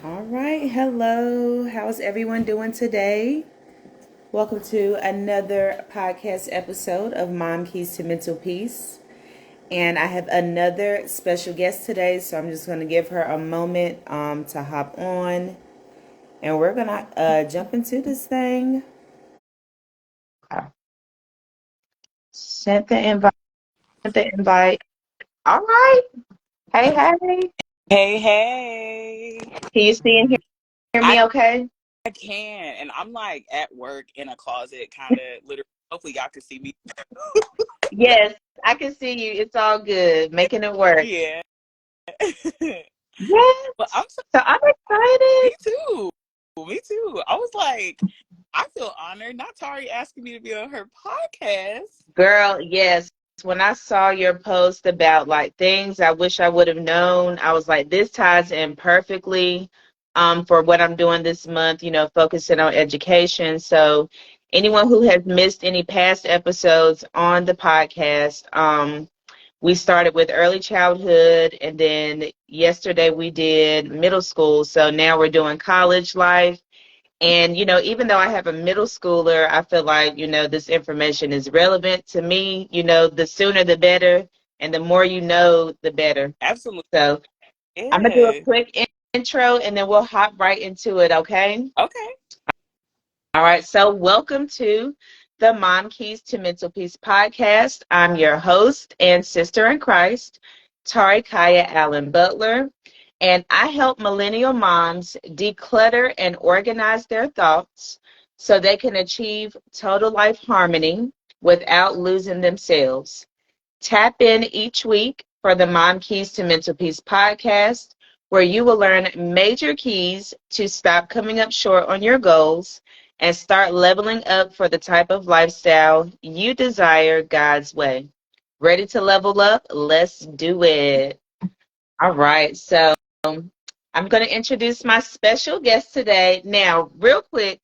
All right. Hello. How's everyone doing today? Welcome to another podcast episode of Mom Keys to Mental Peace. And I have another special guest today, so I'm just going to give her a moment to hop on. And we're going to jump into this thing. Sent the invite. Sent the invite. All right. Hey, hey. Hey, hey. Can you see and hear I me okay? I can. And I'm like at work in a closet, kind of literally. Hopefully, y'all can see me. Yes, I can see you. It's all good. Making it work. Yeah. But Yes. I'm so, So I'm excited. me too. Me too. I was like, I feel honored. Not Tari asking me to be on her podcast. Girl, yes. When I saw your post about like things I wish I would have known, I was like, this ties in perfectly for what I'm doing this month, focusing on education. So anyone who has missed any past episodes on the podcast, we started with early childhood, and then yesterday we did middle school. So now we're doing college life. And, even though I have a middle schooler, I feel like, this information is relevant to me. The sooner the better, and the more you know, the better. Absolutely. So I'm going to do a Yeah. quick intro, and then we'll hop right into it, okay? Okay. All right, so welcome to the Mom Keys to Mental Peace podcast. I'm your host and sister in Christ, Tari Kaya Allen Butler, and I help millennial moms declutter and organize their thoughts so they can achieve total life harmony without losing themselves. Tap in each week for the Mom Keys to Mental Peace podcast, where you will learn major keys to stop coming up short on your goals and start leveling up for the type of lifestyle you desire God's way. Ready to level up? Let's do it. All right, so I'm going to introduce my special guest today. Now, real quick,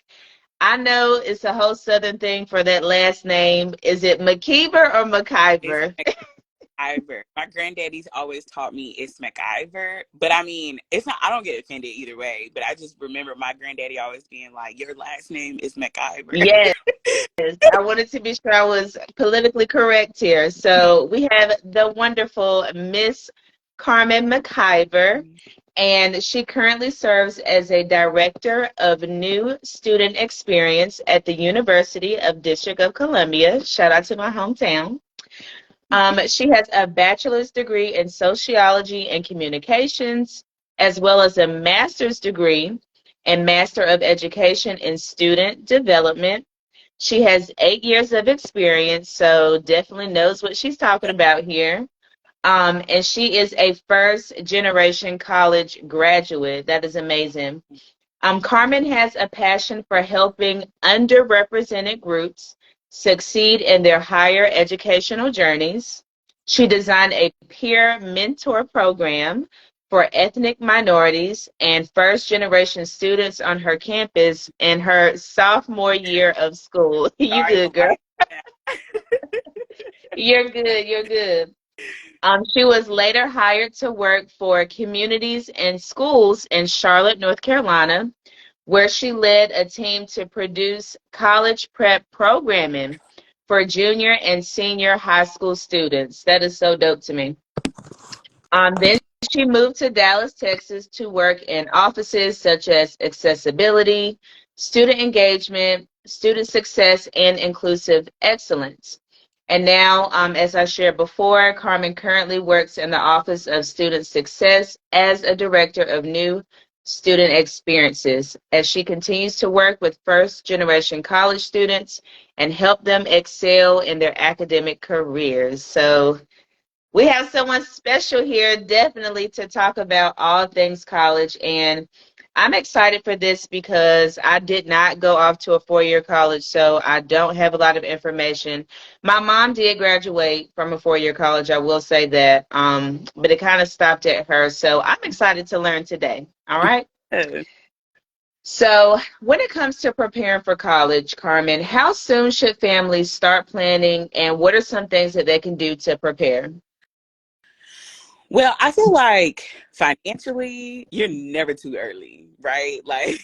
I know it's a whole Southern thing for that last name. Is it McIver or It's McIver? McIver. My granddaddy's always taught me it's McIver, but I mean, it's not. I don't get offended either way. But I just remember my granddaddy always being like, "Your last name is McIver." Yes, I wanted to be sure I was politically correct here. So we have the wonderful Miss Carmen McIver, and she currently serves as a director of new student experience at the University of District of Columbia. Shout out to my hometown. She has a bachelor's degree in sociology and communications, as well as a master's degree and master of education in student development. She has 8 years of experience, so definitely knows what she's talking about here. And she is a first generation college graduate. That is amazing. Carmen has a passion for helping underrepresented groups succeed in their higher educational journeys. She designed a peer mentor program for ethnic minorities and first generation students on her campus in her sophomore year of school. You Sorry good, for my. girl? You're good. You're good. She was later hired to work for communities and schools in Charlotte, North Carolina, where she led a team to produce college prep programming for junior and senior high school students. That is so dope to me. Then she moved to Dallas, Texas to work in offices such as accessibility, student engagement, student success, and inclusive excellence. And now, as I shared before, Carmen currently works in the Office of Student Success as a director of new student experiences as she continues to work with first generation college students and help them excel in their academic careers. So we have someone special here, definitely, to talk about all things college. And I'm excited for this because I did not go off to a four-year college, so I don't have a lot of information. My mom did graduate from a four-year college, I will say that, but it kind of stopped at her. So I'm excited to learn today. All right. Yeah. So when it comes to preparing for college, Carmen, how soon should families start planning, and what are some things that they can do to prepare? Well, I feel like financially, you're never too early. right? Like,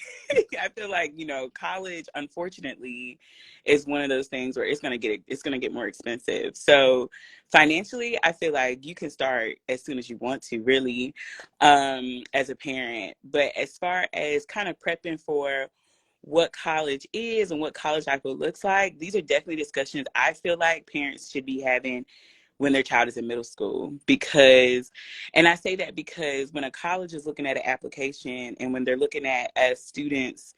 I feel like, college, unfortunately, is one of those things where it's gonna get more expensive. So financially, I feel like you can start as soon as you want to, really, as a parent. But as far as kind of prepping for what college is and what college life looks like, these are definitely discussions I feel like parents should be having when their child is in middle school. Because, and I say that because when a college is looking at an application and when they're looking at a student's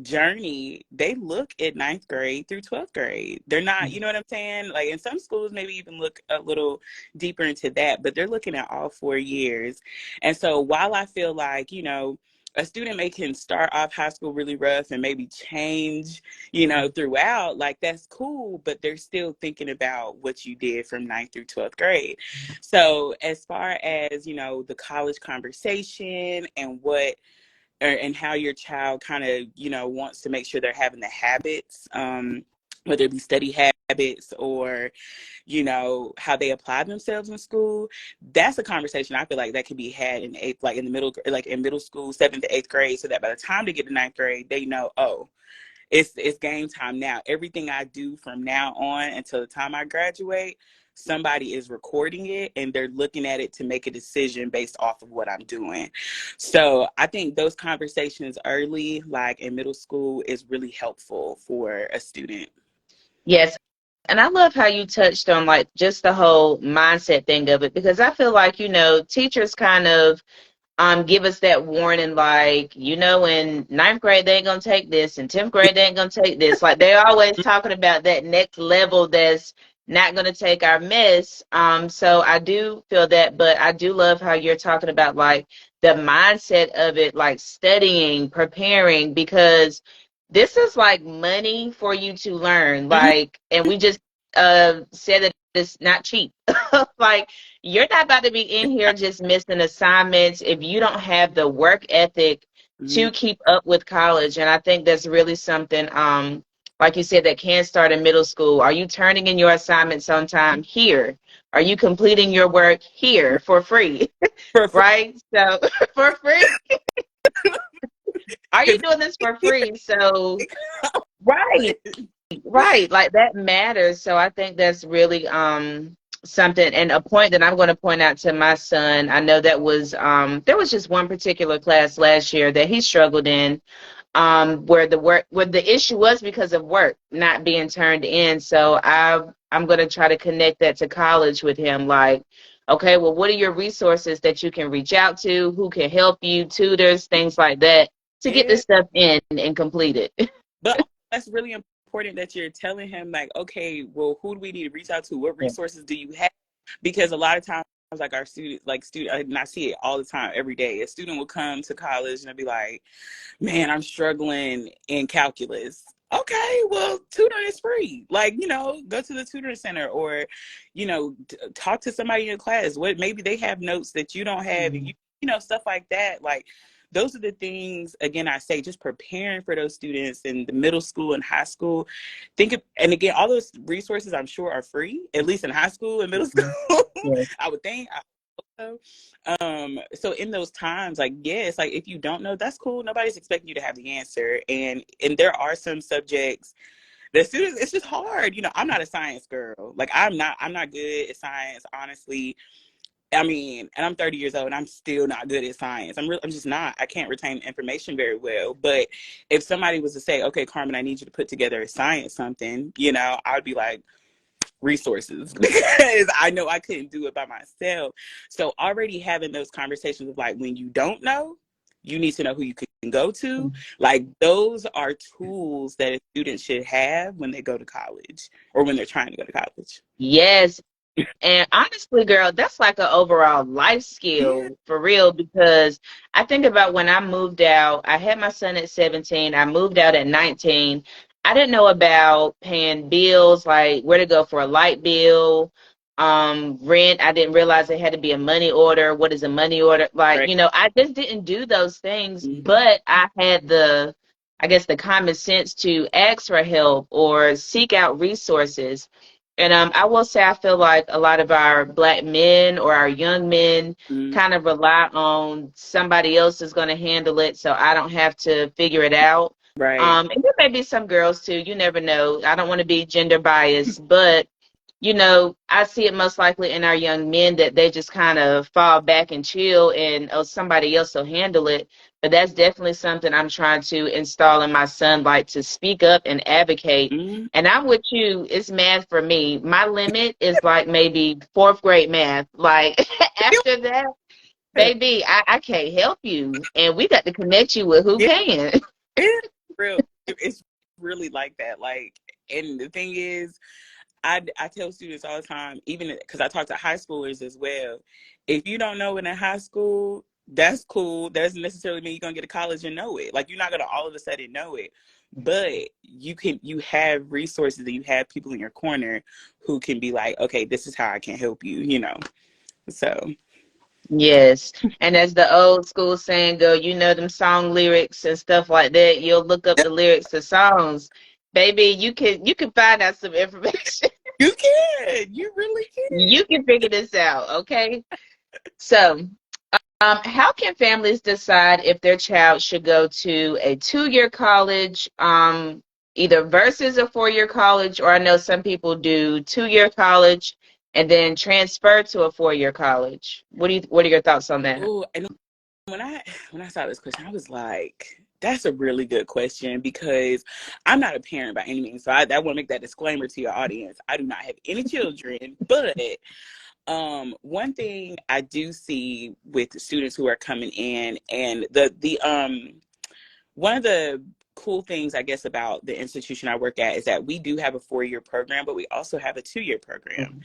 journey, they look at ninth grade through 12th grade. They're not, you know what I'm saying? Like in some schools, maybe even look a little deeper into that, but they're looking at all 4 years. And so while I feel like, a student may can start off high school really rough and maybe change, throughout, like that's cool, but they're still thinking about what you did from ninth through 12th grade. So as far as, the college conversation and and how your child kind of, wants to make sure they're having the habits, whether it be study habits or, how they apply themselves in school. That's a conversation I feel like that could be had in eighth, like in the middle, like in middle school, 7th to 8th grade, so that by the time they get to ninth grade, they know, oh, it's game time now. Everything I do from now on until the time I graduate, somebody is recording it and they're looking at it to make a decision based off of what I'm doing. So I think those conversations early, like in middle school, is really helpful for a student. Yes. And I love how you touched on like just the whole mindset thing of it, because I feel like, teachers kind of give us that warning, like, in ninth grade they ain't gonna take this, and 10th grade they ain't gonna take this. Like they're always talking about that next level that's not gonna take our mess. So I do feel that, but I do love how you're talking about like the mindset of it, like studying, preparing, because this is like money for you to learn. Mm-hmm. Like, and we just said that it's not cheap. Like you're not about to be in here just missing assignments if you don't have the work ethic Mm-hmm. to keep up with college. And I think that's really something, like you said, that can start in middle school. Are you turning in your assignments on time? Here. Are you completing your work? Here for free? For free. Right? So for free. Are you doing this for free? So right. Right, like that matters. So I think that's really something, and a point that I'm going to point out to my son. I know that was there was just one particular class last year that he struggled in, where the issue was because of work not being turned in. So I'm going to try to connect that to college with him, like, okay, well, what are your resources that you can reach out to, who can help you, tutors, things like that, to get Yeah. this stuff in and complete it. But that's really important that you're telling him, like, okay, well, who do we need to reach out to? What resources do you have? Because a lot of times, like our students, and I see it all the time, every day. A student will come to college and they'll be like, man, I'm struggling in calculus. Okay, well, tutoring is free. Like, go to the tutoring center or, talk to somebody in class. What maybe they have notes that you don't have, and stuff like that. Like, those are the things, again, I say just preparing for those students in the middle school and high school. And again, all those resources I'm sure are free, at least in high school and middle school. Yeah. I would think. So in those times, like, yes, like if you don't know, that's cool. Nobody's expecting you to have the answer. And there are some subjects that students, it's just hard. I'm not a science girl. Like I'm not good at science, honestly. I mean, and I'm 30 years old and I'm still not good at science. I'm just not. I can't retain information very well. But if somebody was to say, okay, Carmen, I need you to put together a science something, I would be like, resources, because I know I couldn't do it by myself. So already having those conversations of like, when you don't know, you need to know who you can go to. Like those are tools that a student should have when they go to college or when they're trying to go to college. Yes. And honestly, girl, that's like an overall life Yeah. skill for real, because I think about when I moved out, I had my son at 17, I moved out at 19. I didn't know about paying bills, like where to go for a light bill, rent. I didn't realize it had to be a money order. What is a money order? Like, Right. I just didn't do those things, Mm-hmm. but I had I guess, the common sense to ask for help or seek out resources. And I will say I feel like a lot of our Black men or our young men Mm, kind of rely on somebody else is going to handle it, so I don't have to figure it out. right. And there may be some girls too. You never know. I don't want to be gender biased, but you know, I see it most likely in our young men that they just kind of fall back and chill and oh, somebody else will handle it. But that's definitely something I'm trying to install in my son, like to speak up and advocate. Mm, And I'm with you, it's math for me. My limit is like maybe fourth grade math. Like after that, baby, I can't help you. And we got to connect you with who yeah, can. it's real. It's really like that. Like, and the thing is, I tell students all the time, even because I talk to high schoolers as well. If you don't know it in high school, that's cool. That doesn't necessarily mean you're gonna get to college and know it. Like you're not gonna all of a sudden know it. But you have resources and you have people in your corner who can be like, okay, this is how I can help you, you know. So Yes. And as the old school saying go, you know them song lyrics and stuff like that. You'll look up the lyrics to songs. Baby, you can find out some information. you can. You really can. You can figure this out, okay? So, how can families decide if their child should go to a 2-year college, either versus a 4-year college, or I know some people do 2-year college and then transfer to a 4-year college. What are your thoughts on that? Oh, and when I saw this question, I was like, that's a really good question because I'm not a parent by any means. So I want to make that disclaimer to your audience. I do not have any children, but one thing I do see with the students who are coming in, and the one of the cool things I guess about the institution I work at is that we do have a 4-year program, but we also have a 2-year program,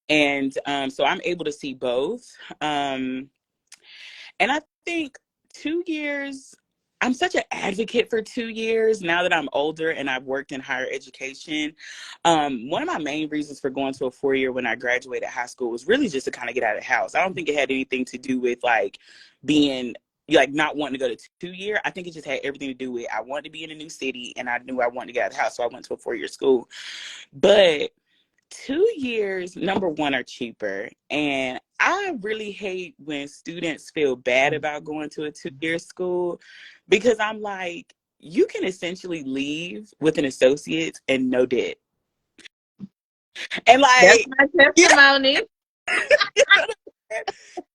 and so I'm able to see both. And I think 2 years, I'm such an advocate for 2 years now that I'm older and I've worked in higher education. One of my main reasons for going to a 4-year when I graduated high school was really just to kind of get out of the house. I don't think it had anything to do with like being like not wanting to go to 2-year. I think it just had everything to do with I wanted to be in a new city and I knew I wanted to get out of the house. So I went to a 4-year school. But 2 years, number one, are cheaper. And I really hate when students feel bad about going to a 2-year school because I'm like, you can essentially leave with an associate and no debt. And That's like, my you testimony. know,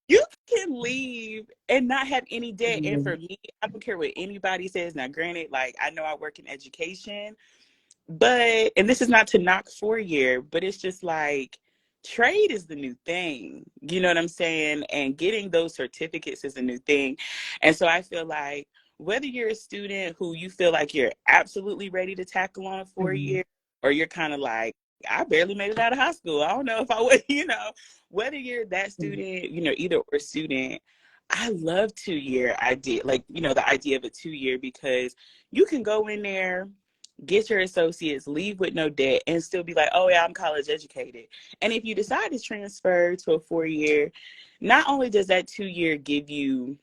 you can leave and not have any debt. And for me, I don't care what anybody says. Now, granted, like I know I work in education, but, and this is not to knock 4-year, but it's just like trade is the new thing. You know what I'm saying? And getting those certificates is a new thing. And so I feel like whether you're a student who you feel like you're absolutely ready to tackle on a 4-year, or you're kind of like, I barely made it out of high school. I don't know if I would, you know, whether you're that student, you know, either or student, I love 2-year idea, like, you know, the idea of a 2-year because you can go in there, get your associates, leave with no debt, and still be like, oh yeah, I'm college educated. And if you decide to transfer to a 4-year, not only does that 2-year give you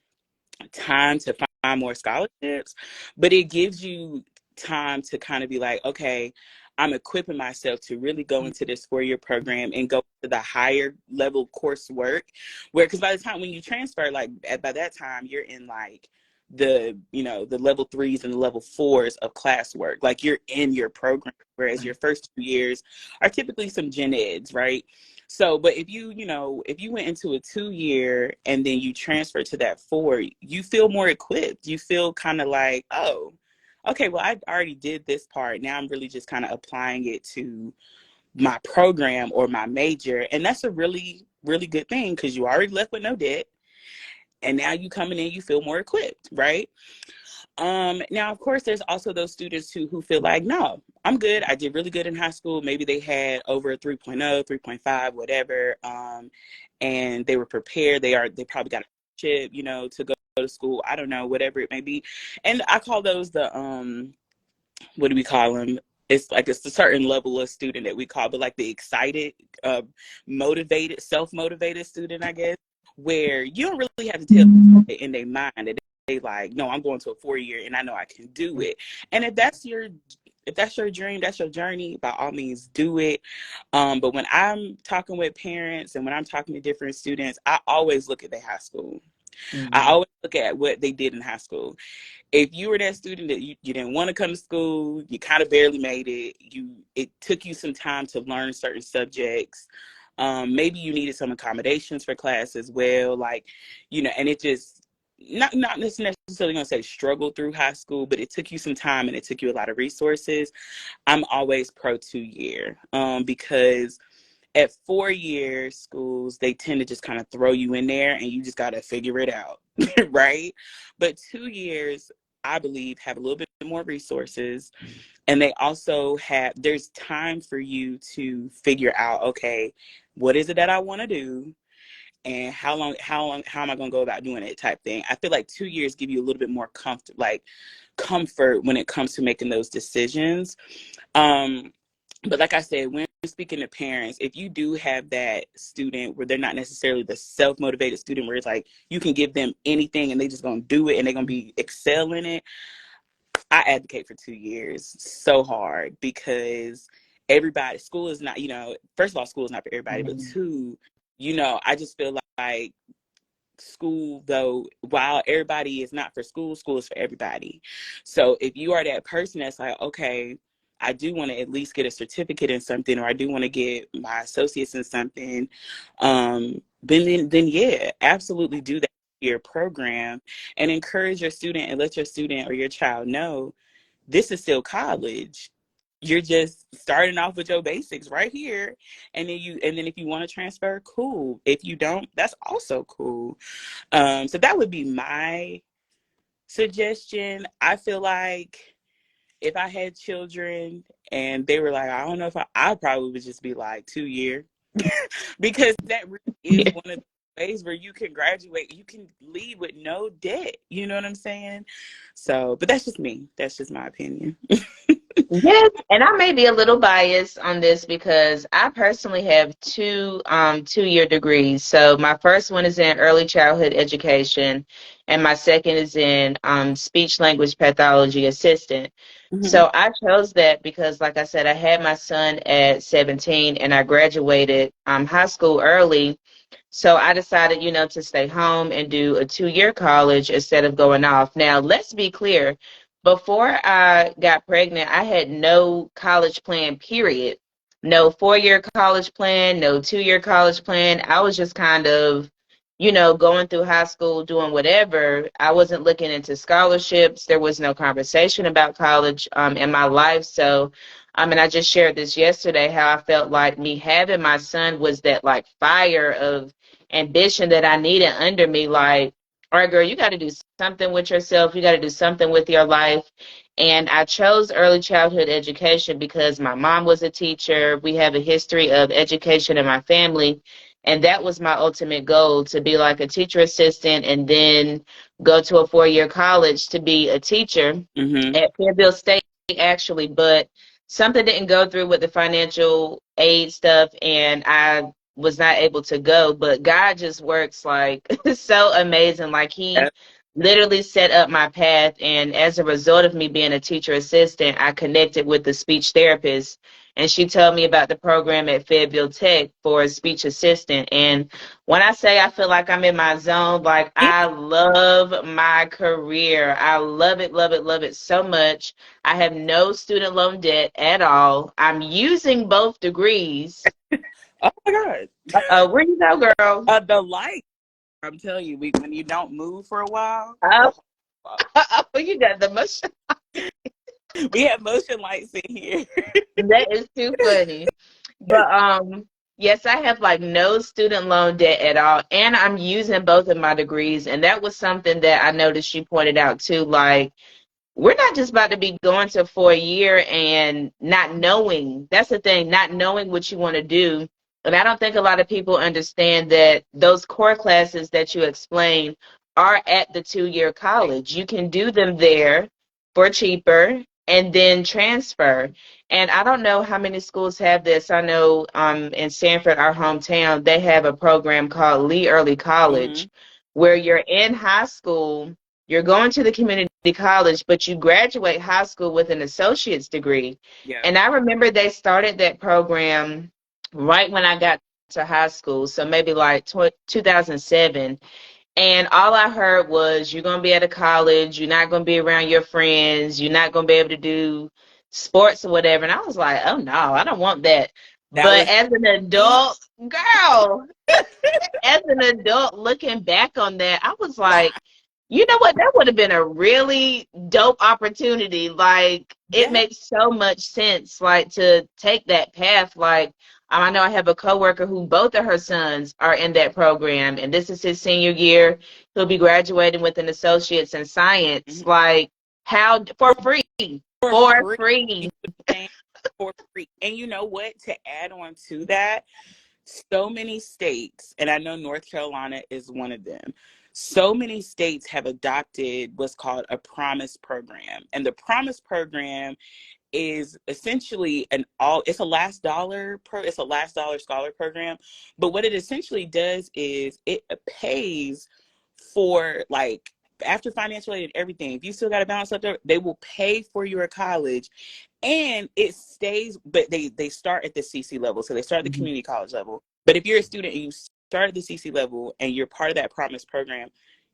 time to find more scholarships, but it gives you time to kind of be like, okay, I'm equipping myself to really go into this 4-year program and go to the higher level coursework. Where, because by the time when you transfer, like by that time, you're in like the, you know, the level 3s and the level 4s of classwork. Like you're in your program, whereas your first 2 years are typically some gen eds, right? So, but if you, you know, if you went into a 2-year and then you transfer to that 4, you feel more equipped. You feel kind of like, oh, okay, well, I already did this part. Now I'm really just kind of applying it to my program or my major. And that's a really, really good thing because you already left with no debt. And now you coming in, you feel more equipped, right? Now, of course, there's also those students who feel like, no, I'm good. I did really good in high school. Maybe they had over a 3.0, 3.5, whatever. And they were prepared. They probably got a chip, you know, to go to school. I don't know, whatever it may be. And I call those the, what do we call them? It's like it's a certain level of student that we call, but like the excited, motivated, self-motivated student, I guess, where you don't really have to tell in their mind that they like, no, I'm going to a 4-year and I know I can do it. And if that's your dream, that's your journey, by all means do it. But when I'm talking with parents and when I'm talking to different students, I always look at their high school. I Mhm. always look at what they did in high school. If you were that student that you didn't want to come to school, you kind of barely made it, it took you some time to learn certain subjects. Maybe you needed some accommodations for class as well, like, and it just not necessarily gonna say struggle through high school, but it took you some time and it took you a lot of resources. I'm always pro 2 year, because at 4 year schools, they tend to just kind of throw you in there and you just got to figure it out, right? But 2 years, I believe, have a little bit more resources. And they also there's time for you to figure out, okay, what is it that I want to do? And how am I going to go about doing it type thing. I feel like 2 years give you a little bit more comfort when it comes to making those decisions. Um, but like I said, when speaking to parents, if you do have that student where they're not necessarily the self-motivated student where it's like you can give them anything and they just gonna do it and they're gonna be excel in it, I advocate for 2 years so hard, because school is not, first of all, school is not for everybody, but Mhm. two, I just feel like school, though, while everybody is not for school, school is for everybody. So if you are that person that's like, okay, I do want to at least get a certificate in something, or I do want to get my associates in something, then yeah, absolutely do that your program, and encourage your student and let your student or your child know this is still college. You're just starting off with your basics right here, and then if you want to transfer, cool. If you don't, that's also cool. So that would be my suggestion. I feel like if I had children and they were like, I don't know if I probably would just be like 2 year, because that really is Yeah. one of the ways where you can graduate, you can leave with no debt. You know what I'm saying? So, but that's just me. That's just my opinion. Yes, and I may be a little biased on this because I personally have two-year degrees. So my first one is in early childhood education, and my second is in speech language pathology assistant. Hmm. So I chose that because, like I said, I had my son at 17 and I graduated high school early. So I decided, to stay home and do a 2-year college instead of going off. Now, let's be clear. Before I got pregnant, I had no college plan, period. No 4-year college plan, no 2-year college plan. I was just kind of, going through high school, doing whatever. I wasn't looking into scholarships. There was no conversation about college in my life. So, and I just shared this yesterday, how I felt like me having my son was that like fire of ambition that I needed under me. Like, all right, girl, you got to do something with yourself. You got to do something with your life. And I chose early childhood education because my mom was a teacher. We have a history of education in my family. And that was my ultimate goal, to be like a teacher assistant and then go to a 4-year college to be a teacher Hmm. at Fayetteville State, actually. But something didn't go through with the financial aid stuff, and I was not able to go. But God just works like so amazing. Like He literally set up my path, and as a result of me being a teacher assistant, I connected with the speech therapist, and she told me about the program at Fayetteville Tech for a speech assistant. And when I say I feel like I'm in my zone, like Yeah. I love my career. I love it so much. I have no student loan debt at all. I'm using both degrees. Oh my God. Where you go, girl? The light. I'm telling you, when you don't move for a while, Oh, oh, wow. you got the motion. We have motion lights in here. That is too funny. But yes, I have like no student loan debt at all, and I'm using both of my degrees, and that was something that I noticed you pointed out too. Like, we're not just about to be going to for a year and not knowing. That's the thing, not knowing what you want to do. And I don't think a lot of people understand that those core classes that you explain are at the 2-year college. You can do them there for cheaper and then transfer. And I don't know how many schools have this. I know in Sanford, our hometown, they have a program called Lee Early Hmm. College where you're in high school you're going to the community college, but you graduate high school with an associate's degree. Yeah. And I remember they started that program right when I got to high school, so maybe like 2007. And all I heard was, you're going to be at a college, you're not going to be around your friends, you're not going to be able to do sports or whatever. And I was like, oh no, I don't want that. That But was as an me. adult, girl, as an adult looking back on that, I was like, you know what? That would have been a really dope opportunity. Like, it Yeah. makes so much sense, like, to take that path. Like, I know I have a coworker who both of her sons are in that program, and this is his senior year. He'll be graduating with an associate's in science. Mhm. Like, how for free? For For free. free. For free. And you know what? To add on to that, so many states, and I know North Carolina is one of them, so many states have adopted what's called a promise program. And the promise program is essentially it's a it's a last dollar scholar program. But what it essentially does is it pays for, like, after financial aid and everything, if you still got a balance left over, they will pay for your college. And it stays, but they start at the CC level. So they start at the Mhm. community college level. But if you're a student and you start at the CC level and you're part of that promise program,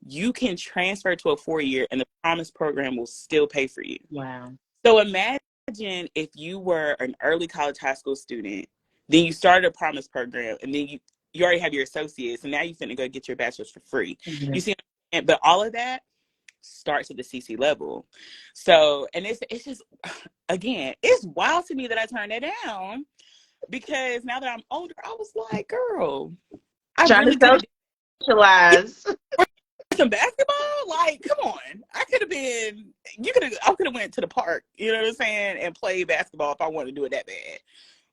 you can transfer to a 4-year and the promise program will still pay for you. Wow. So imagine if you were an early college high school student, then you started a promise program, and then you already have your associates, and now you finna go get your bachelor's for free. Mhm. You see, but all of that starts at the CC level. So, and it's just, again, it's wild to me that I turned that down, because now that I'm older, I was like, girl, I Trying really to could have did socialize. some basketball. Like, come on, I could have been. I could have went to the park. You know what I'm saying, and played basketball if I wanted to do it that bad.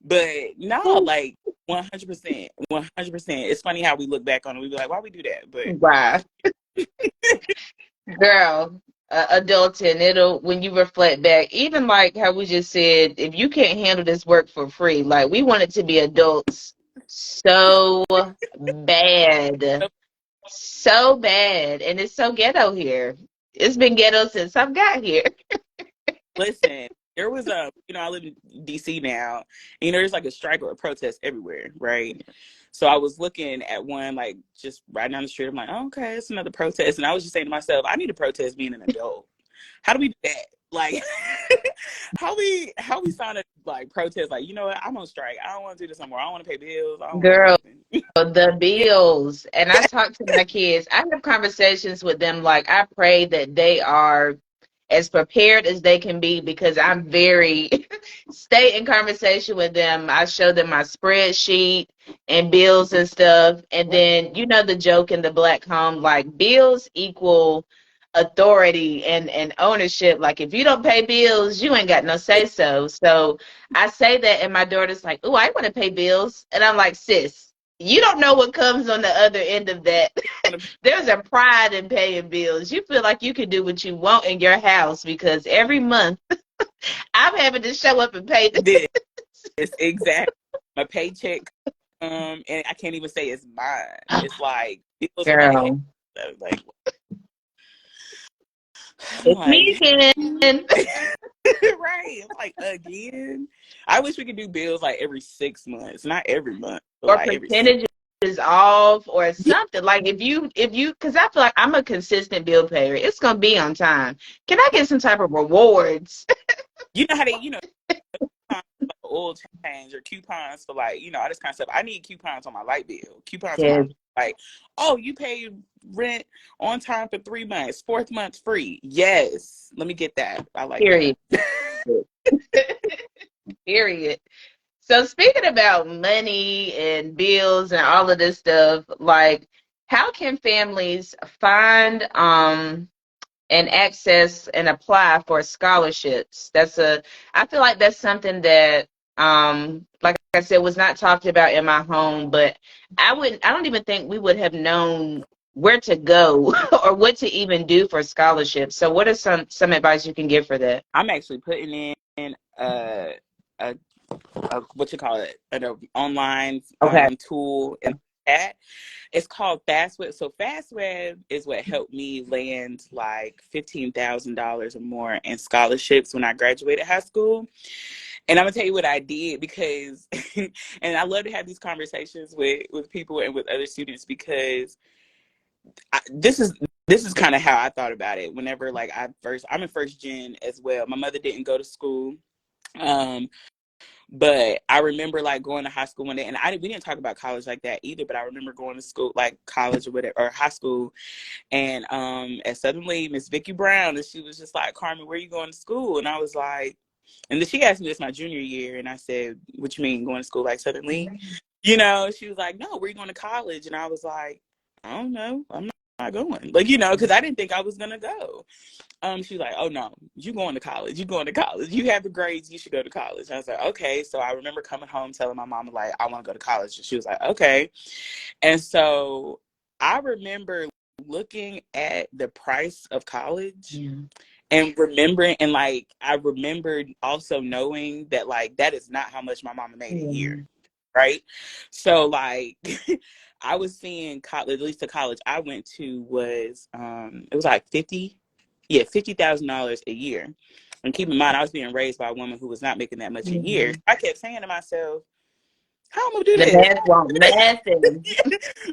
But no, like 100%, 100%. It's funny how we look back on it. We be like, why we do that? But Wow. Girl, adulting, it'll, when you reflect back, even like how we just said, if you can't handle this work for free, like, we want it to be adults so bad, so bad. And it's so ghetto here. It's been ghetto since I've got here. listen, there was I live in DC now, and, there's like a strike or a protest everywhere, right? So I was looking at one, like, just right down the street. I'm like, oh, okay, it's another protest. And I was just saying to myself, I need to protest being an adult. How do we do that? Like, how we sign up, like, protest, like, you know what, I'm on strike. I don't want to do this anymore. I don't want to pay bills. I don't want to do Girl, nothing. the bills. And I talk to my kids. I have conversations with them. Like, I pray that they are as prepared as they can be, because I'm very stay in conversation with them. I show them my spreadsheet and bills and stuff. And then, the joke in the black home, like, bills equal authority and ownership. Like, if you don't pay bills, you ain't got no say so. So I say that, and my daughter's like, oh, I want to pay bills. And I'm like, sis, you don't know what comes on the other end of that. There's a pride in paying bills. You feel like you can do what you want in your house, because every month I'm having to show up and pay this. This exactly my paycheck, and I can't even say it's mine. It's like bills are like, hey, Girl, like, I'm it's me like, again. right? I'm like, again. I wish we could do bills like every 6 months, not every month, but Or like every 6. percentages off or something. Like, if you, because I feel like I'm a consistent bill payer. It's gonna be on time. Can I get some type of rewards? You know how they, coupons for, like, oil change, or coupons for, like, all this kind of stuff. I need coupons on my light bill, coupons on my, Yes, like, oh, you paid rent on time for 3 months, fourth month free. Yes, let me get that. I like that. period. Period. So, speaking about money and bills and all of this stuff, like, how can families find and access and apply for scholarships? I feel like that's something that, like I said, was not talked about in my home, but I don't even think we would have known where to go or what to even do for scholarships. So what are some advice you can give for that? I'm actually putting in a what you call it, an online Okay. tool, and chat. It's called FastWeb. So FastWeb is what helped me land like $15,000 or more in scholarships when I graduated high school. And I'm gonna tell you what I did because, and I love to have these conversations with people and with other students because this is kind of how I thought about it. Whenever like I'm in first gen as well. My mother didn't go to school. Um, but I remember like going to high school one day, and we didn't talk about college like that either. But I remember going to school, like college or whatever, or high school, and at Southern Lee, Miss Vicky Brown, and she was just like, "Carmen, where are you going to school?" And I was like, and then she asked me this my junior year, and I said, "What you mean going to school like Southern Lee?" You know, she was like, "No, where are you going to college?" And I was like, "I don't know, I'm not going." Like, you know, because I didn't think I was gonna go. She was like, "Oh no, you going to college? You going to college? You have the grades. You should go to college." I was like, "Okay." So I remember coming home telling my mom like, "I want to go to college," and she was like, "Okay." And so I remember looking at the price of college. Yeah. And remembering, and like I remembered also knowing that like that is not how much my mama made a year, right? So like I was seeing college, at least the college I went to was it was like $50,000 a year. And keep in mind, I was being raised by a woman who was not making that much a year. I kept saying to myself, "How am I gonna do The this?" math won't mathing.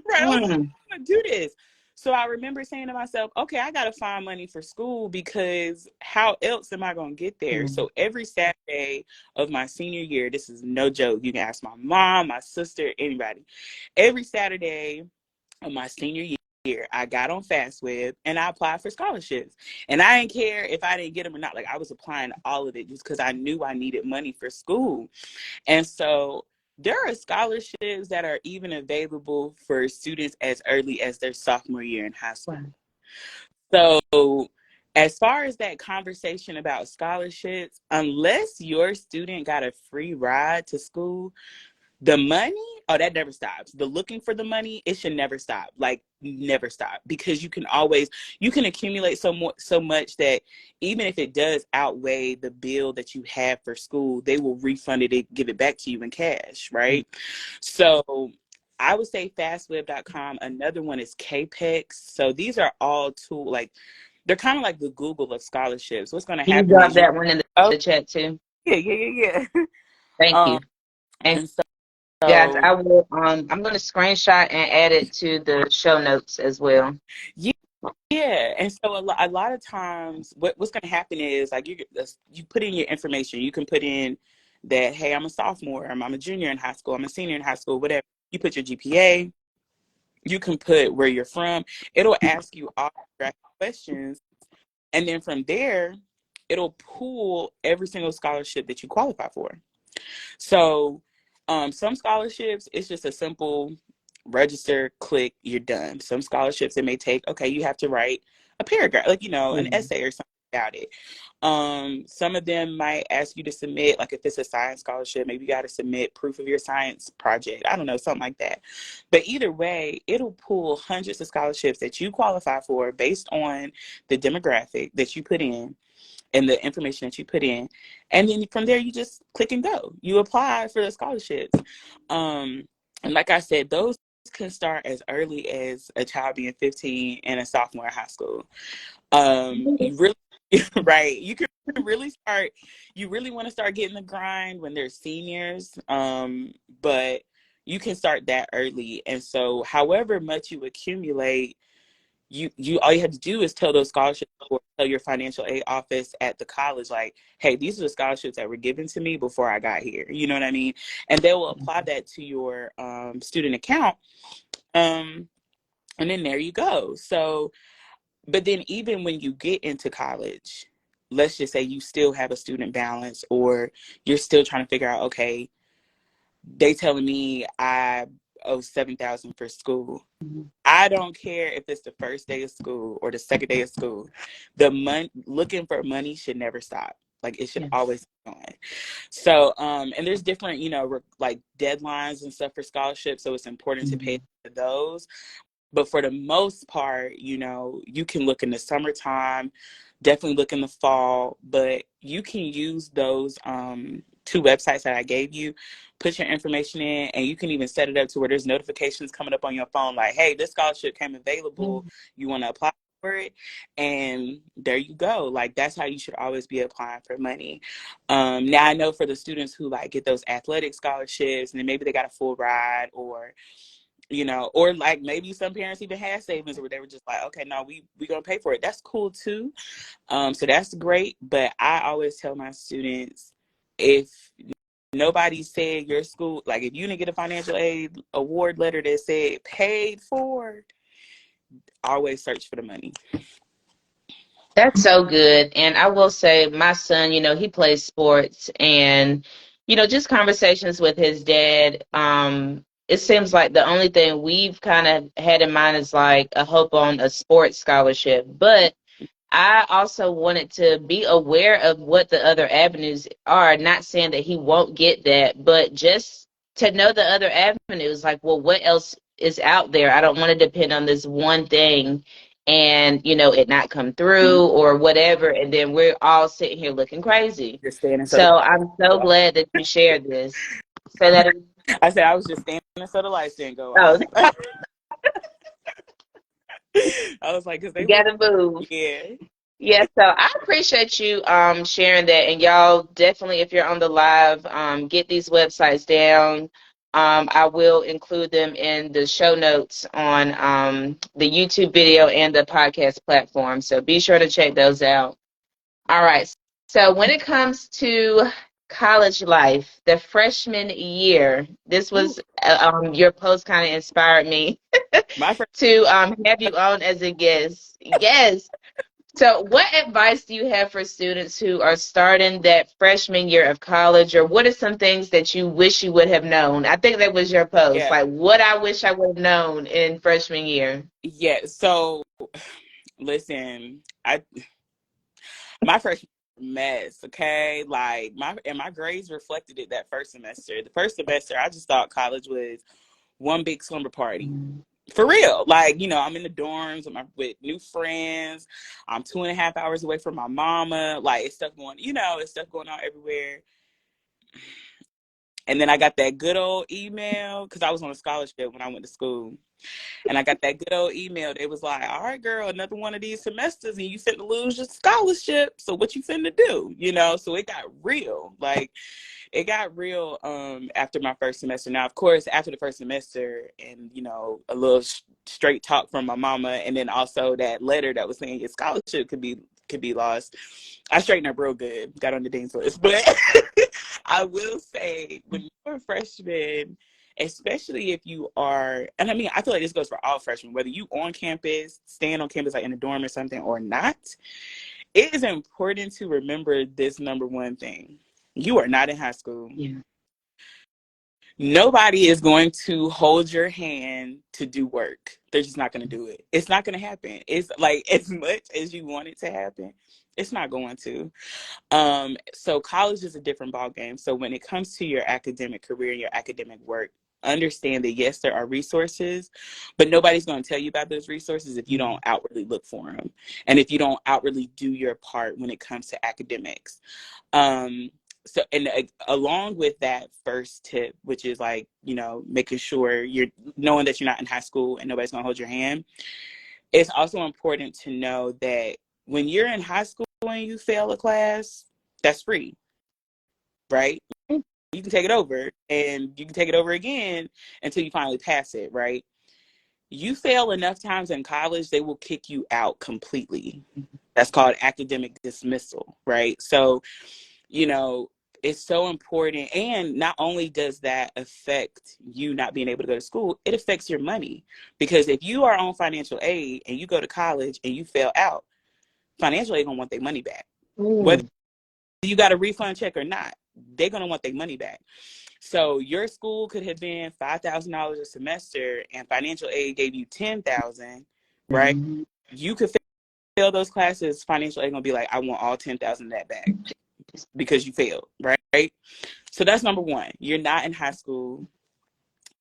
Right? I was like, "How am I gonna do this?" So I remember saying to myself, "Okay, I gotta find money for school because how else am I gonna get there?" So every Saturday of my senior year, this is no joke. You can ask my mom, my sister, anybody. Every Saturday of my senior year, I got on FastWeb and I applied for scholarships. And I didn't care if I didn't get them or not. Like I was applying all of it just because I knew I needed money for school. And so there are scholarships that are even available for students as early as their sophomore year in high school. Wow. So as far as that conversation about scholarships, unless your student got a free ride to school, the money, oh, that never stops. The looking for the money, it should never stop. Like never stop, because you can accumulate so much that even if it does outweigh the bill that you have for school, they will refund it and give it back to you in cash, right? So I would say fastweb.com. Another one is KPEX. So these are all like they're kind of like the Google of scholarships. What's going to happen drop is that one in the chat too. Yeah. Thank you. And so, guys, I will. I'm going to screenshot and add it to the show notes as well. Yeah, and so a lot of times, what's going to happen is like you put in your information. You can put in that, hey, I'm a sophomore, I'm a junior in high school, I'm a senior in high school, whatever. You put your GPA. You can put where you're from. It'll ask you all the questions, and then from there, it'll pull every single scholarship that you qualify for. So some scholarships, it's just a simple register, click, you're done. Some scholarships, it may take, okay, you have to write a paragraph, like, an essay or something about it. Some of them might ask you to submit, like if it's a science scholarship, maybe you got to submit proof of your science project. I don't know, something like that. But either way, it'll pull hundreds of scholarships that you qualify for based on the demographic that you put in and the information that you put in. And then from there, you just click and go. You apply for the scholarships. And like I said, those can start as early as a child being 15 and a sophomore in high school. You really, right. You can really start, you really want to start getting the grind when they're seniors. But you can start that early. And so however much you accumulate, you all you have to do is tell those scholarships or tell your financial aid office at the college, like, hey, these are the scholarships that were given to me before I got here. You know what I mean? And they will apply that to your student account. And then there you go. So, but then even when you get into college, let's just say you still have a student balance or you're still trying to figure out, okay, they telling me I owe $7,000 for school. I don't care if it's the first day of school or the second day of school. Looking for money should never stop. Like it should always be going. So, and there's different, like deadlines and stuff for scholarships. So it's important to pay attention to those. But for the most part, you can look in the summertime, definitely look in the fall, but you can use those two websites that I gave you. Put your information in, and you can even set it up to where there's notifications coming up on your phone like, hey, this scholarship came available. You want to apply for it? And there you go. Like, that's how you should always be applying for money. Now, I know for the students who like get those athletic scholarships and then maybe they got a full ride, or or like maybe some parents even had savings where they were just like, okay, no, we gonna pay for it. That's cool too. So that's great. But I always tell my students, if nobody said your school, like if you didn't get a financial aid award letter that said paid for, always search for the money. That's so good. And I will say, my son, he plays sports, and, just conversations with his dad. It seems like the only thing we've kind of had in mind is like a hope on a sports scholarship. But I also wanted to be aware of what the other avenues are, not saying that he won't get that, but just to know the other avenues, like, well, what else is out there? I don't want to depend on this one thing and, it not come Mm-hmm. through or whatever, and then we're all sitting here looking crazy. Just standing so So I'm so the glad that you shared this. So that, I said I was just standing so the lights didn't go oh, out. I was like, because we they look, gotta move. yeah. Yeah, so I appreciate you sharing that, and y'all definitely, if you're on the live, get these websites down. I will include them in the show notes on the YouTube video and the podcast platform. So be sure to check those out. All right. So when it comes to college life, the freshman year, this Ooh, was your post kind of inspired me my first, to have you on as a guest. Yes. So, what advice do you have for students who are starting that freshman year of college, or what are some things that you wish you would have known? I think that was your post, yeah, like what I wish I would have known in freshman year. yeah. So listen, my freshman mess, okay? Like my grades reflected it that first semester. The first semester, I just thought college was one big slumber party. For real. Like, I'm in the dorms with new friends. I'm 2.5 hours away from my mama. Like, it's stuff going on everywhere. And then I got that good old email because I was on a scholarship when I went to school. And I got that good old email. They was like, all right, girl, another one of these semesters and you finna lose your scholarship. So what you finna do? So it got real. Like, it got real after my first semester. Now, of course, after the first semester and, a little straight talk from my mama, and then also that letter that was saying your scholarship could be lost, I straightened up real good, got on the dean's list. But I will say, when you're a freshman, especially if you are, and I mean, I feel like this goes for all freshmen, whether you on campus, staying on campus, like in a dorm or something, or not, it is important to remember this number one thing. You are not in high school. Yeah. Nobody is going to hold your hand to do work. They're just not going to do it. It's not going to happen. It's like, as much as you want it to happen, it's not going to. So college is a different ballgame. So when it comes to your academic career and your academic work, understand that yes, there are resources, but nobody's going to tell you about those resources if you don't outwardly look for them, and if you don't outwardly do your part when it comes to academics. So, and along with that first tip, which is like, making sure you're knowing that you're not in high school and nobody's going to hold your hand, it's also important to know that when you're in high school and you fail a class, that's free, right? You can take it over and you can take it over again until you finally pass it, right? You fail enough times in college, they will kick you out completely. That's called academic dismissal, right? So, it's so important. And not only does that affect you not being able to go to school, it affects your money. Because if you are on financial aid and you go to college and you fail out, financial aid gonna want their money back. Whether Mm. you got a refund check or not, they're gonna want their money back. So your school could have been $5,000 a semester and financial aid gave you 10,000, right? Mhm. You could fail those classes, financial aid gonna be like, I want all 10,000 of that back because you failed, right? So that's number one. You're not in high school,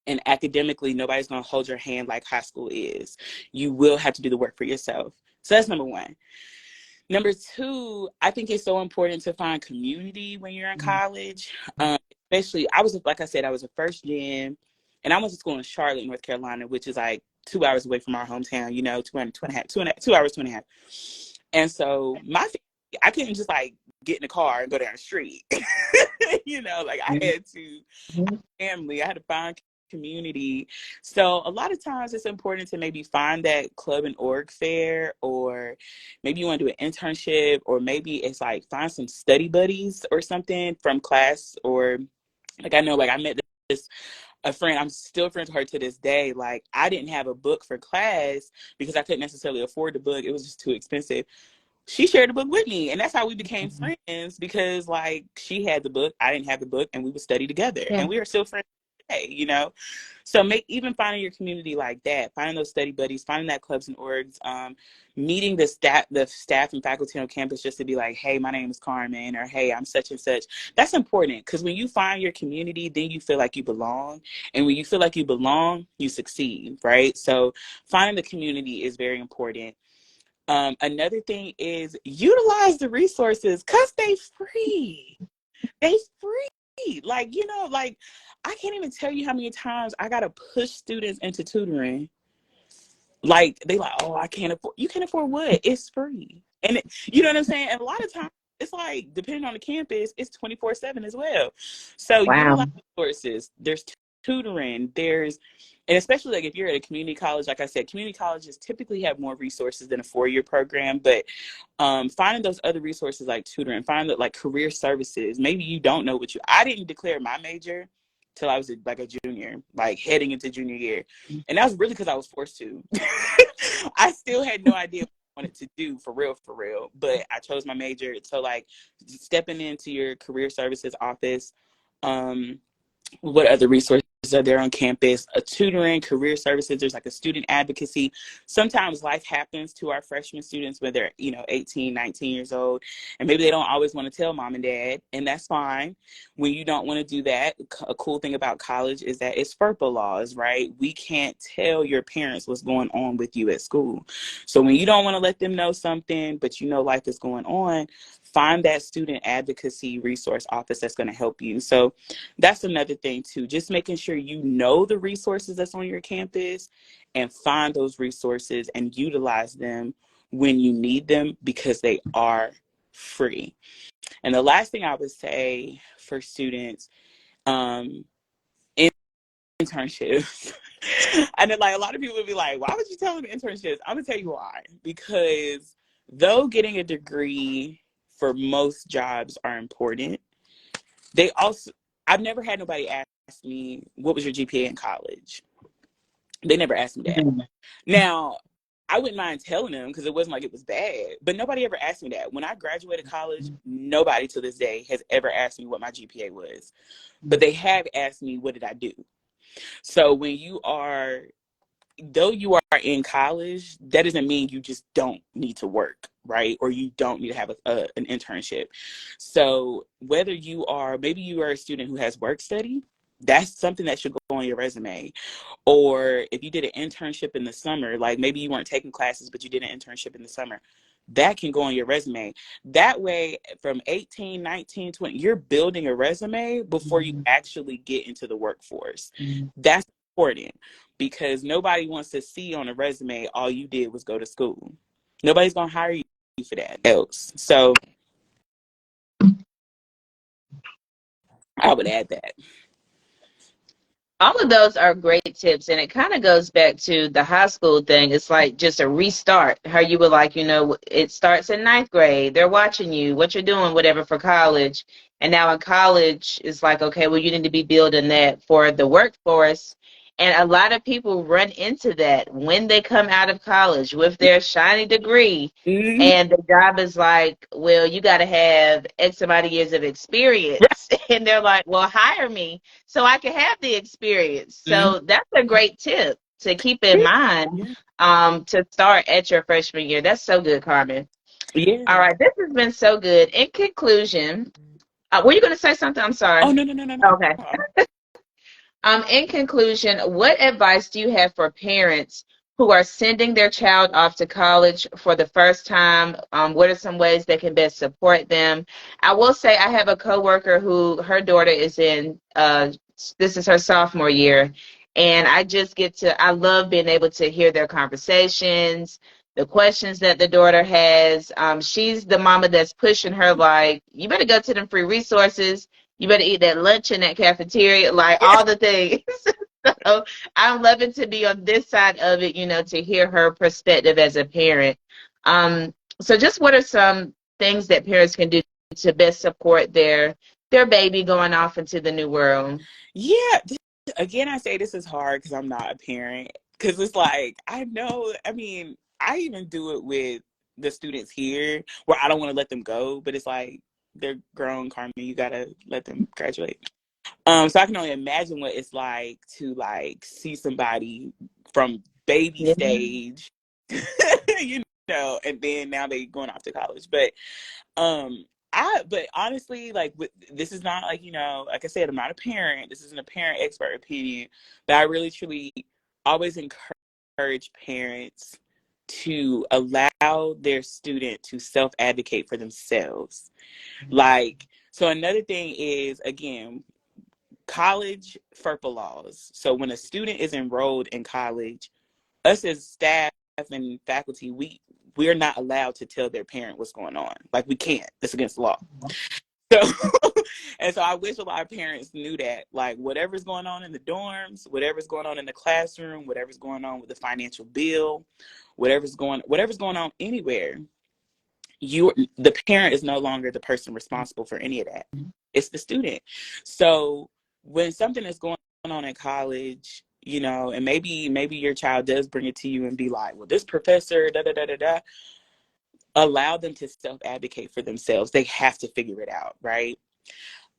and academically, nobody's gonna hold your hand like high school is. You will have to do the work for yourself. So that's number one. Number two, I think it's so important to find community when you're in college. Especially, like I said, I was a first gen, and I went to school in Charlotte, North Carolina, which is like 2 hours away from our hometown. You know, 2 hours, 2.5. And so I couldn't just like get in the car and go down the street. You know, like I had to family. I had to find community. So a lot of times it's important to maybe find that club and org fair, or maybe you want to do an internship, or maybe it's like find some study buddies or something from class. Or like I know, like I met this a friend, I'm still friends with her to this day. Like I didn't have a book for class because I couldn't necessarily afford the book. It was just too expensive. She shared the book with me, and that's how we became friends, because like she had the book, I didn't have the book, and we would study together, Yeah. and we are still friends today, you know. So even finding your community like that, finding those study buddies, finding that clubs and orgs, meeting the staff and faculty on campus, just to be like, hey, my name is Carmen, or hey, I'm such and such. That's important, because when you find your community, then you feel like you belong, and when you feel like you belong, you succeed, right? So finding the community is very important. Another thing is utilize the resources, because they free. They free. Like, you know, like I can't even tell you how many times I gotta push students into tutoring. Like they like, oh, I can't afford. You can't afford what? It's free, and you know what I'm saying. And a lot of times, it's like depending on the campus, it's 24/7 as well. So Wow. utilize resources. There's tutoring. And especially like if you're at a community college, like I said, community colleges typically have more resources than a 4-year program. But finding those other resources like tutoring, finding that like career services. Maybe you don't know what you. I didn't declare my major till I was like a junior, like heading into junior year. And that was really because I was forced to. I still had no idea what I wanted to do for real. But I chose my major. So like stepping into your career services office, what other resources are there on campus? A tutoring, career services. There's like a student advocacy. Sometimes life happens to our freshman students when they're, 18, 19 years old, and maybe they don't always want to tell mom and dad, and that's fine. When you don't want to do that, a cool thing about college is that it's FERPA laws, right? We can't tell your parents what's going on with you at school. So when you don't want to let them know something, but you know life is going on, find that student advocacy resource office that's going to help you. So that's another thing too, just making sure you know the resources that's on your campus, and find those resources and utilize them when you need them, because they are free. And the last thing I would say for students, um internships. And then like a lot of people would be like, why would you tell them internships? I'm gonna tell you why. Because though getting a degree for most jobs are important, they also, I've never had nobody ask me, what was your GPA in college? They never asked me that. Now, I wouldn't mind telling them because it wasn't like it was bad, but nobody ever asked me that. When I graduated college, nobody to this day has ever asked me what my GPA was, but they have asked me, what did I do? So though you are in college, that doesn't mean you just don't need to work, right? Or you don't need to have an internship. So maybe you are a student who has work study, that's something that should go on your resume. Or if you did an internship in the summer, like maybe you weren't taking classes, but you did an internship in the summer, that can go on your resume. That way, from 18, 19, 20, you're building a resume before you actually get into the workforce. That's important, because nobody wants to see on a resume all you did was go to school. Nobody's going to hire you for that else. So I would add that. All of those are great tips, and it kind of goes back to the high school thing. It's like just a restart. How you would like, it starts in ninth grade. They're watching you, what you're doing, whatever, for college. And now in college, it's like, okay, well, you need to be building that for the workforce. And a lot of people run into that when they come out of college with their shiny degree. Mm-hmm. And the job is like, well, you got to have X amount of years of experience. And they're like, well, hire me so I can have the experience. Mm-hmm. So that's a great tip to keep in mind, Yeah. to start at your freshman year. That's so good, Carmen. All Yeah. right, this has been so good. In conclusion, were you going to say something? I'm Oh, sorry. no, no, no, no, no. Okay. In conclusion, what advice do you have for parents who are sending their child off to college for the first time. What are some ways they can best support them? I will say I have a coworker who her daughter is in, this is her sophomore year, and I love being able to hear their conversations, the questions that the daughter has. She's the mama that's pushing her like, you better go to them free resources. You better eat that lunch in that cafeteria, like Yeah. all the things. So I'm loving to be on this side of it, to hear her perspective as a parent. So just what are some things that parents can do to best support their baby going off into the new world? Yeah. Again, I say this is hard because I'm not a parent. Because it's like, I know, I mean, I even do it with the students here where I don't want to let them go, but it's like, they're grown, Carmen. You gotta let them graduate. So I can only imagine what it's like to like see somebody from baby Yeah. stage, and then now they going off to college. Um, but honestly, like this is not like, like I said, I'm not a parent. This isn't a parent expert opinion, but I really truly always encourage parents to allow their student to self-advocate for themselves. Like, so another thing is, again, college FERPA laws. So when a student is enrolled in college, us as staff and faculty, we're not allowed to tell their parent what's going on. Like, we can't. It's against the law. So and so I wish a lot of parents knew that, like, whatever's going on in the dorms, whatever's going on in the classroom, whatever's going on with the financial bill, whatever's going on anywhere, the parent is no longer the person responsible for any of that. It's the student. So when something is going on in college, and maybe your child does bring it to you and be like, well, this professor, da da da da da, allow them to self-advocate for themselves. They have to figure it out, right?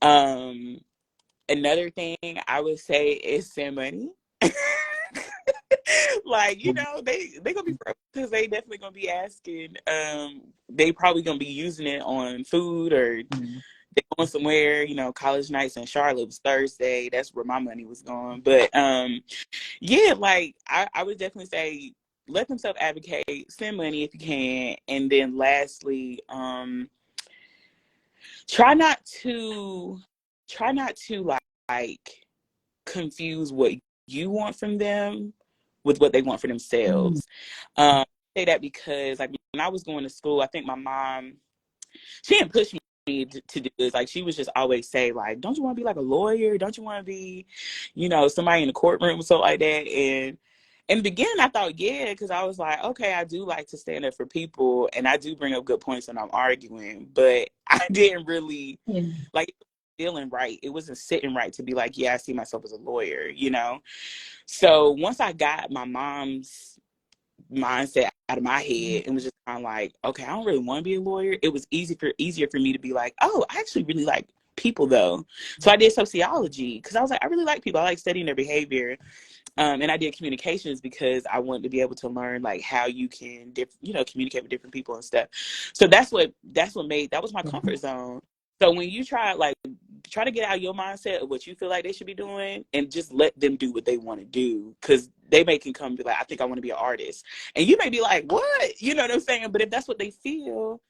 Another thing I would say is send money. Like, they gonna be broke because they definitely gonna be asking. They probably gonna be using it on food, or they going somewhere. College nights in Charlotte was Thursday. That's where my money was going. But yeah, like I would definitely say let them self advocate, send money if you can, and then lastly, try not to like confuse what you want from them with what they want for themselves. I say that because, like, when I was going to school, I think my mom, she didn't push me to do this. Like, she was just always say, like, don't you want to be like a lawyer? Don't you want to be, somebody in the courtroom or something like that? And in the beginning, I thought, yeah, because I was like, okay, I do like to stand up for people, and I do bring up good points when I'm arguing, but I didn't really, like, feeling right. It wasn't sitting right to be like, yeah, I see myself as a lawyer, So once I got my mom's mindset out of my head and was just kind of like, okay, I don't really want to be a lawyer, it was easier for me to be like, oh, I actually really like people though. So I did sociology because I was like, I really like people. I like studying their behavior. And I did communications because I wanted to be able to learn like how you can, communicate with different people and stuff. So that was my comfort zone. So when you try to get out of your mindset of what you feel like they should be doing and just let them do what they want to do, because they can come and be like, I think I want to be an artist. And you may be like, what? You know what I'm saying? But if that's what they feel,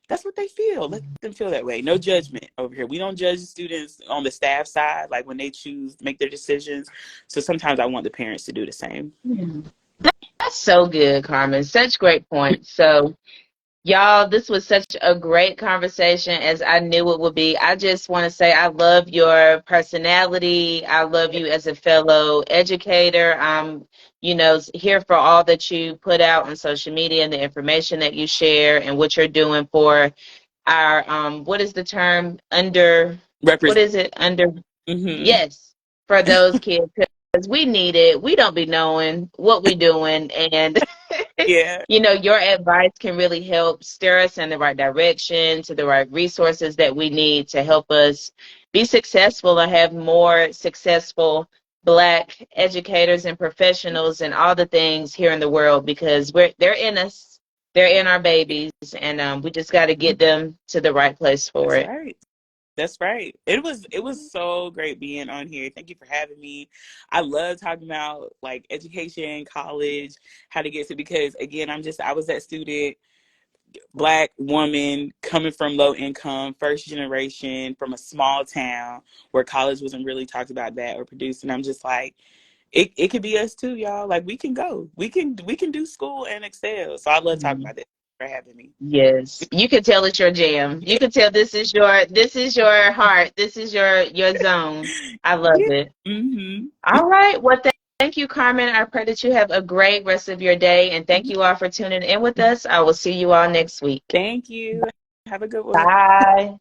that's what they feel. Let them feel that way. No judgment over here. We don't judge students on the staff side, like when they make their decisions. So sometimes I want the parents to do the same. That's so good, Carmen. Such great points. So, y'all, this was such a great conversation, as I knew it would be. I just want to say I love your personality. I love you as a fellow educator. I'm, here for all that you put out on social media and the information that you share and what you're doing for our, what is the term? What Represent. is it? Mm-hmm. Yes, for those kids, because we need it. We don't be knowing what we doing, and Yeah. your advice can really help steer us in the right direction, to the right resources that we need to help us be successful and have more successful Black educators and professionals and all the things here in the world, because they're in us, they're in our babies, and we just got to get them to the right place for That's it. right. That's right. It was so great being on here. Thank you for having me. I love talking about like education, college, how to get to, because again, I was that student, black woman coming from low income, first generation from a small town where college wasn't really talked about that or produced. And I'm just like, it could be us too, y'all. Like we can go. We can do school and excel. So I love talking Mhm. about that. Thanks for having me. Yes, you can tell it's your jam. You can tell this is your heart. This is your zone. I love Yeah. it. Hmm. All right. Well, thank you, Carmen. I pray that you have a great rest of your day, and thank you all for tuning in with us. I will see you all next week. Thank you. Have a good one. Bye.